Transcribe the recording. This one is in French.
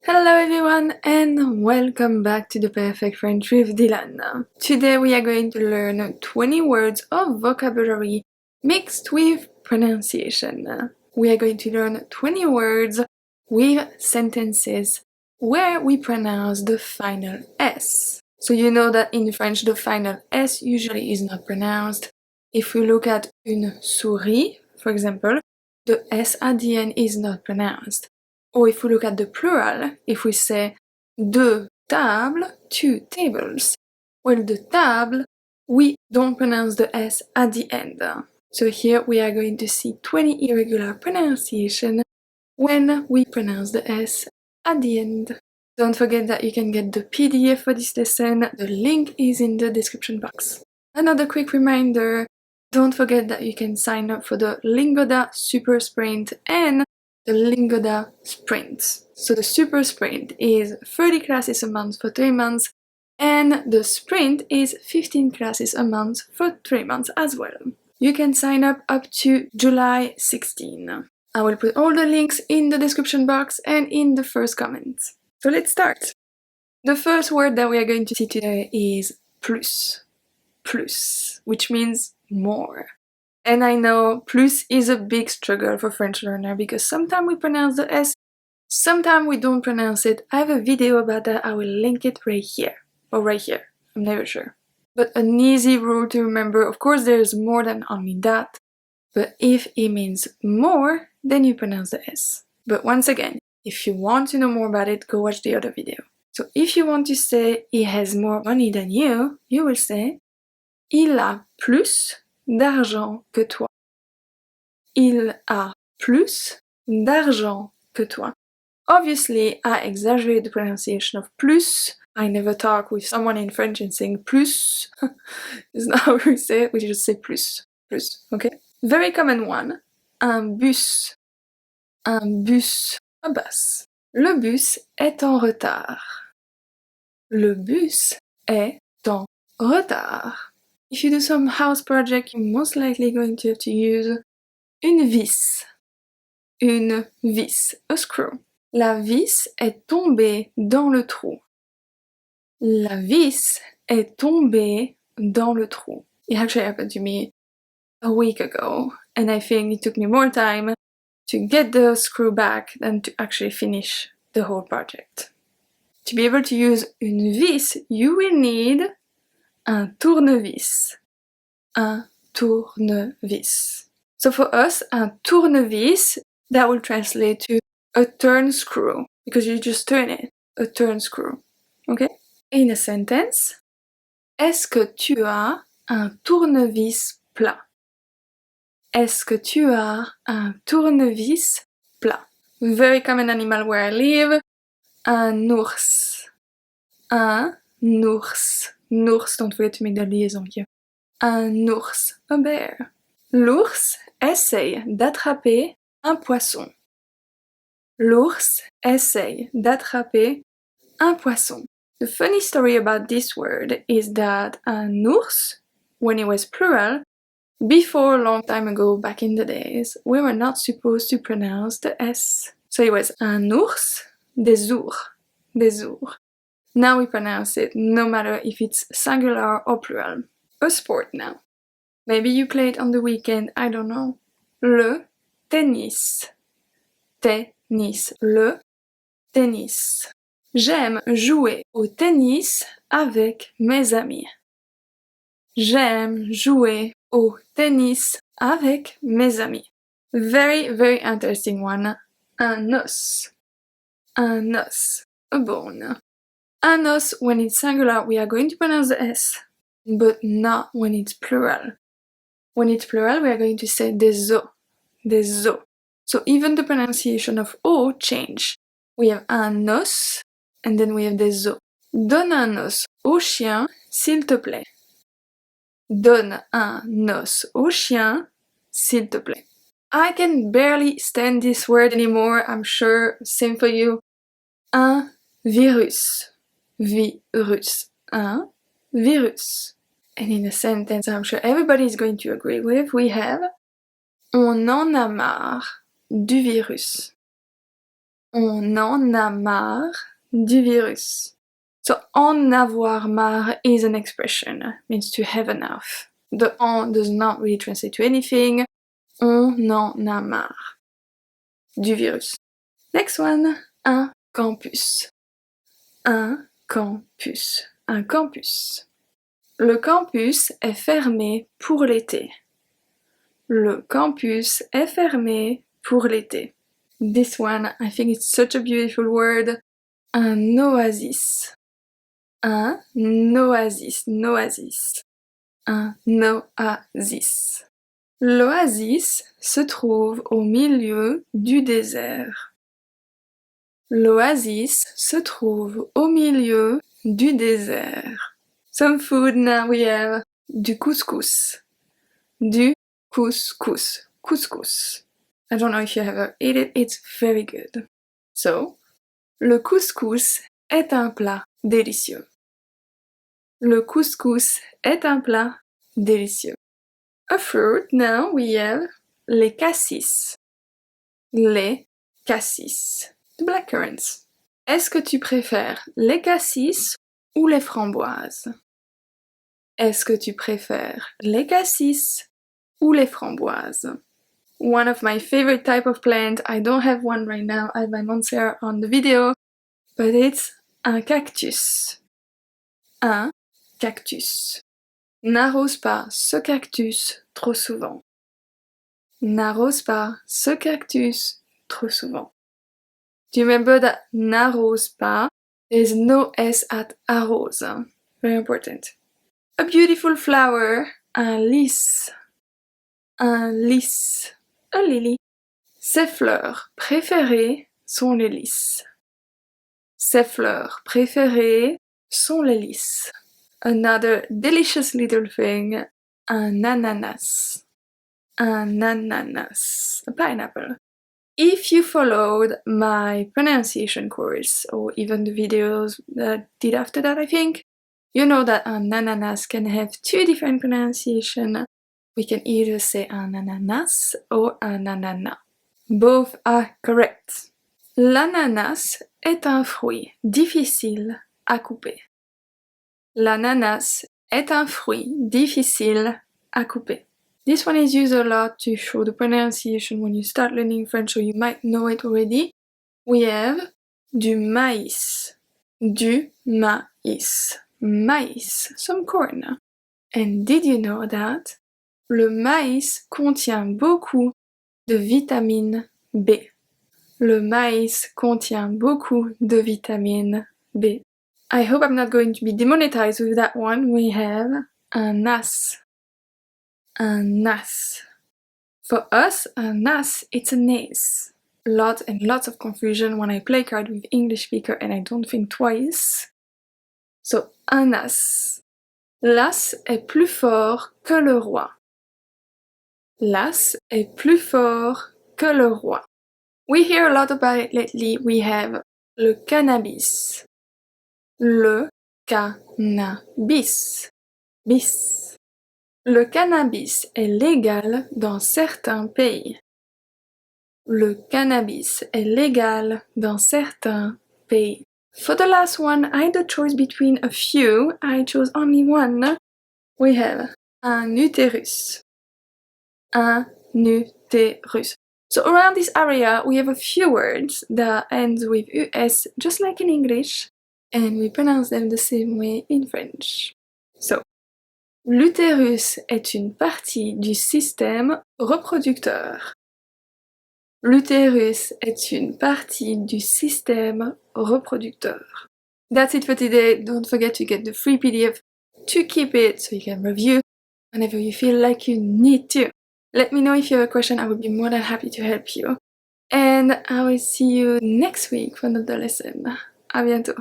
Hello everyone and welcome back to the Perfect French with Dylan. Today we are going to learn 20 words of vocabulary mixed with pronunciation. We are going to learn 20 words with sentences where we pronounce the final S. So you know that in French the final S usually is not pronounced. If we look at une souris, for example, the S at the end is not pronounced. Or if we look at the plural, if we say deux tables, two tables, well, the table, we don't pronounce the S at the end. So here we are going to see 20 irregular pronunciation when we pronounce the S at the end. Don't forget that you can get the PDF for this lesson, the link is in the description box. Another quick reminder, don't forget that you can sign up for the Lingoda Super Sprint and the Lingoda Sprint. So the Super Sprint is 30 classes a month for 3 months, and the Sprint is 15 classes a month for 3 months as well. You can sign up to July 16. I will put all the links in the description box and in the first comment. So let's start. The first word that we are going to see today is plus. Plus, which means more. And I know plus is a big struggle for French learner because sometimes we pronounce the S, sometimes we don't pronounce it. I have a video about that, I will link it right here, or right here, I'm never sure. But an easy rule to remember, of course there's more than only that, but if it means more, then you pronounce the S. But once again, if you want to know more about it, go watch the other video. So if you want to say he has more money than you will say il a plus d'argent que toi. Il a plus d'argent que toi. Obviously, I exaggerate the pronunciation of plus. I never talk with someone in French and saying plus. It's not how we say it, we just say plus. Plus, okay? Very common one. Un bus. Un bus. Un bus. Le bus est en retard. Le bus est en retard. If you do some house project, you're most likely going to have to use une vis. Une vis, a screw. La vis est tombée dans le trou. La vis est tombée dans le trou. It actually happened to me a week ago, and I think it took me more time to get the screw back than to actually finish the whole project. To be able to use une vis, you will need un tournevis. Un tournevis. So for us, un tournevis, that will translate to a turn screw, because you just turn it, a turn screw, okay? In a sentence, est-ce que tu as un tournevis plat? Est-ce que tu as un tournevis plat? Very common animal where I live, un ours. Un ours. Ours, don't forget to make the liaison here. Un ours, a bear. L'ours essaye d'attraper un poisson. L'ours essaye d'attraper un poisson. The funny story about this word is that un ours, when it was plural, before a long time ago, back in the days, we were not supposed to pronounce the S. So it was un ours, des ours, des ours. Now we pronounce it no matter if it's singular or plural. A sport now. Maybe you play it on the weekend, I don't know. Le tennis. Tennis. Le tennis. J'aime jouer au tennis avec mes amis. J'aime jouer au tennis avec mes amis. Very, very interesting one. Un os. Un os. A bone. Un os, when it's singular, we are going to pronounce the S, but not when it's plural. When it's plural, we are going to say des os. Des os. So even the pronunciation of O change. We have un os, and then we have des os. Donne un os au chien, s'il te plaît. Donne un os au chien, s'il te plaît. I can barely stand this word anymore, I'm sure, same for you. Un virus. Virus. Un virus. And in a sentence I'm sure everybody is going to agree with, we have on en a marre du virus. On en a marre du virus. So en avoir marre is an expression, means to have enough. The en does not really translate to anything. On en a marre du virus. Next one, un campus. Un campus. Un campus. Le campus est fermé pour l'été. Le campus est fermé pour l'été. This one, I think it's such a beautiful word. Un oasis. Un oasis. Noasis. Un oasis. L'oasis se trouve au milieu du désert. L'oasis se trouve au milieu du désert. Some food now we have du couscous. Du couscous. Couscous. I don't know if you ever ate it, it's very good. So, le couscous est un plat délicieux. Le couscous est un plat délicieux. A fruit, now we have les cassis. Les cassis. The blackcurrants. Est-ce que tu préfères les cassis ou les framboises? Est-ce que tu préfères les cassis ou les framboises? One of my favorite type of plant, I don't have one right now, I have my monster on the video, but it's un cactus. Un cactus. N'arrose pas ce cactus trop souvent. N'arrose pas ce cactus trop souvent. Do you remember that n'arrose pas? There's no S at arrose. Very important. A beautiful flower, un lys. Un lys. A lily. Ses fleurs préférées sont les lys. Ses fleurs préférées sont les lys. Another delicious little thing, un ananas. Un ananas. A pineapple. If you followed my pronunciation course, or even the videos that I did after that, I think, you know that an ananas can have two different pronunciations. We can either say un ananas or un nanana. Both are correct. L'ananas est un fruit difficile à couper. L'ananas est un fruit difficile à couper. This one is used a lot to show the pronunciation when you start learning French, so you might know it already. We have du maïs. Du maïs. Maïs, some corn. And did you know that le maïs contient beaucoup de vitamine B? Le maïs contient beaucoup de vitamine B. I hope I'm not going to be demonetized with that one. We have un Nase. Un Nase. For us, un Nase, it's a Nase. Lots of confusion when I play card with English speaker and I don't think twice. So, un Nase. L'as est plus fort que le roi. L'as est plus fort que le roi. We hear a lot about it lately. We have le cannabis. Le cannabis. Bis. Le cannabis est légal dans certains pays. Le cannabis est légal dans certains pays. For the last one, I had a choice between a few. I chose only one. We have un utérus. Un utérus. So around this area, we have a few words that end with us, just like in English, and we pronounce them the same way in French. So, l'utérus est une partie du système reproducteur. L'utérus est une partie du système reproducteur. That's it for today. Don't forget to get the free PDF to keep it so you can review whenever you feel like you need to. Let me know if you have a question. I would be more than happy to help you. And I will see you next week for another lesson. À bientôt.